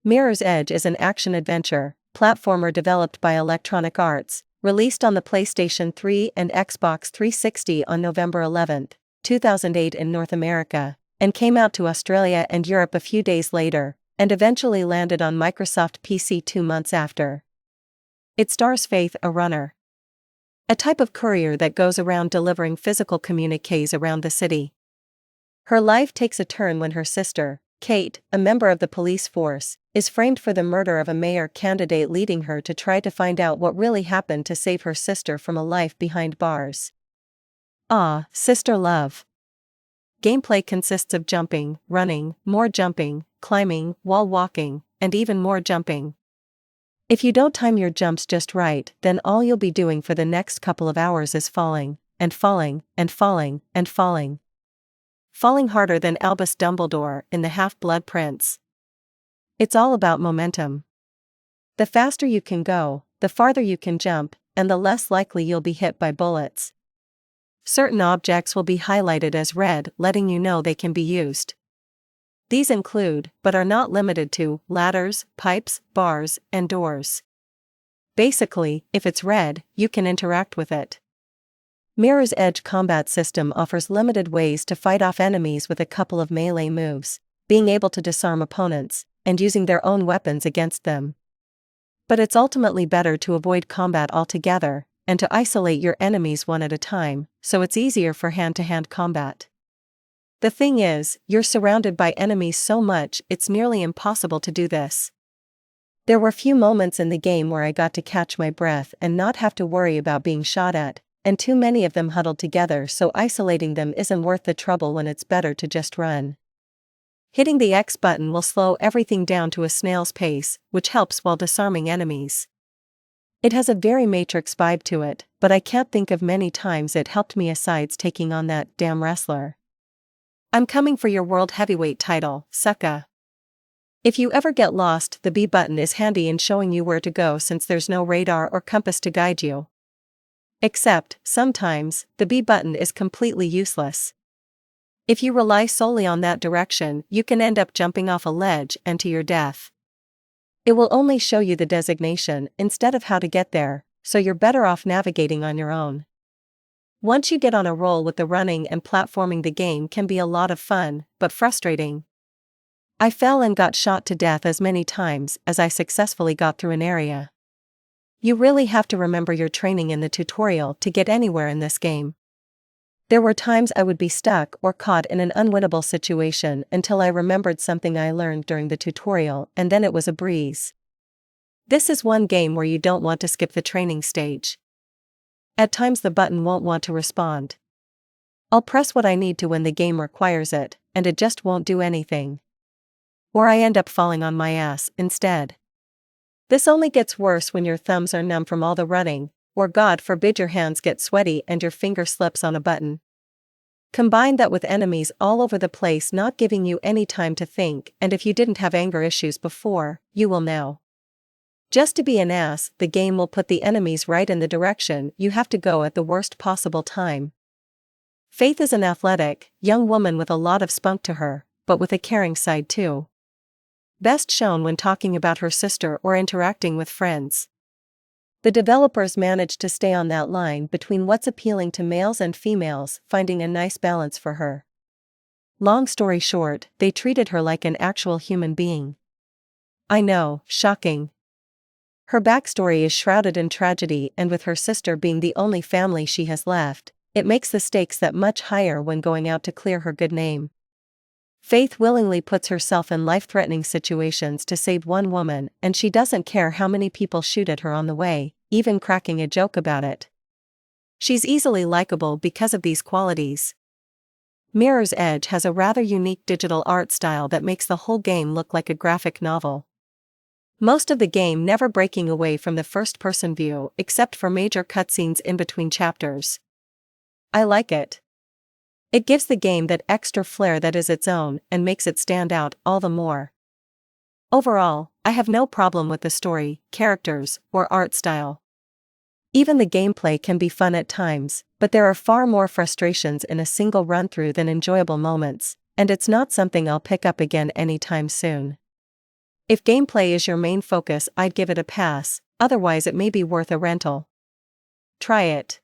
Mirror's Edge is an action-adventure platformer developed by Electronic Arts, released on the PlayStation 3 and Xbox 360 on November 11, 2008 in North America, and came out to Australia and Europe a few days later, and eventually landed on Microsoft PC 2 months after. It stars Faith, a runner, a type of courier that goes around delivering physical communiques around the city. Her life takes a turn when her sister, Kate, a member of the police force, is framed for the murder of a mayor candidate, leading her to try to find out what really happened to save her sister from a life behind bars. Ah, sister love. Gameplay consists of jumping, running, more jumping, climbing, wall walking, and even more jumping. If you don't time your jumps just right, then all you'll be doing for the next couple of hours is falling, and falling, and falling, and falling. Falling harder than Albus Dumbledore in The Half-Blood Prince. It's all about momentum. The faster you can go, the farther you can jump, and the less likely you'll be hit by bullets. Certain objects will be highlighted as red, letting you know they can be used. These include, but are not limited to, ladders, pipes, bars, and doors. Basically, if it's red, you can interact with it. Mirror's Edge combat system offers limited ways to fight off enemies with a couple of melee moves, being able to disarm opponents, and using their own weapons against them. But it's ultimately better to avoid combat altogether, and to isolate your enemies one at a time, so it's easier for hand-to-hand combat. The thing is, you're surrounded by enemies so much it's nearly impossible to do this. There were few moments in the game where I got to catch my breath and not have to worry about being shot at, and too many of them huddled together, so isolating them isn't worth the trouble when it's better to just run. Hitting the X button will slow everything down to a snail's pace, which helps while disarming enemies. It has a very Matrix vibe to it, but I can't think of many times it helped me asides taking on that damn wrestler. I'm coming for your world heavyweight title, sucka. If you ever get lost, the B button is handy in showing you where to go since there's no radar or compass to guide you. Except, sometimes, the B button is completely useless. If you rely solely on that direction, you can end up jumping off a ledge and to your death. It will only show you the designation instead of how to get there, so you're better off navigating on your own. Once you get on a roll with the running and platforming, the game can be a lot of fun, but frustrating. I fell and got shot to death as many times as I successfully got through an area. You really have to remember your training in the tutorial to get anywhere in this game. There were times I would be stuck or caught in an unwinnable situation until I remembered something I learned during the tutorial, and then it was a breeze. This is one game where you don't want to skip the training stage. At times the button won't want to respond. I'll press what I need to when the game requires it, and it just won't do anything. Or I end up falling on my ass instead. This only gets worse when your thumbs are numb from all the running, or God forbid your hands get sweaty and your finger slips on a button. Combine that with enemies all over the place not giving you any time to think, and if you didn't have anger issues before, you will now. Just to be an ass, the game will put the enemies right in the direction you have to go at the worst possible time. Faith is an athletic, young woman with a lot of spunk to her, but with a caring side too. Best shown when talking about her sister or interacting with friends. The developers managed to stay on that line between what's appealing to males and females, finding a nice balance for her. Long story short, they treated her like an actual human being. I know, shocking. Her backstory is shrouded in tragedy, and with her sister being the only family she has left, it makes the stakes that much higher when going out to clear her good name. Faith willingly puts herself in life-threatening situations to save one woman, and she doesn't care how many people shoot at her on the way, even cracking a joke about it. She's easily likable because of these qualities. Mirror's Edge has a rather unique digital art style that makes the whole game look like a graphic novel. Most of the game never breaking away from the first-person view except for major cutscenes in between chapters. I like it. It gives the game that extra flair that is its own and makes it stand out all the more. Overall, I have no problem with the story, characters, or art style. Even the gameplay can be fun at times, but there are far more frustrations in a single run-through than enjoyable moments, and it's not something I'll pick up again anytime soon. If gameplay is your main focus, I'd give it a pass, otherwise it may be worth a rental. Try it.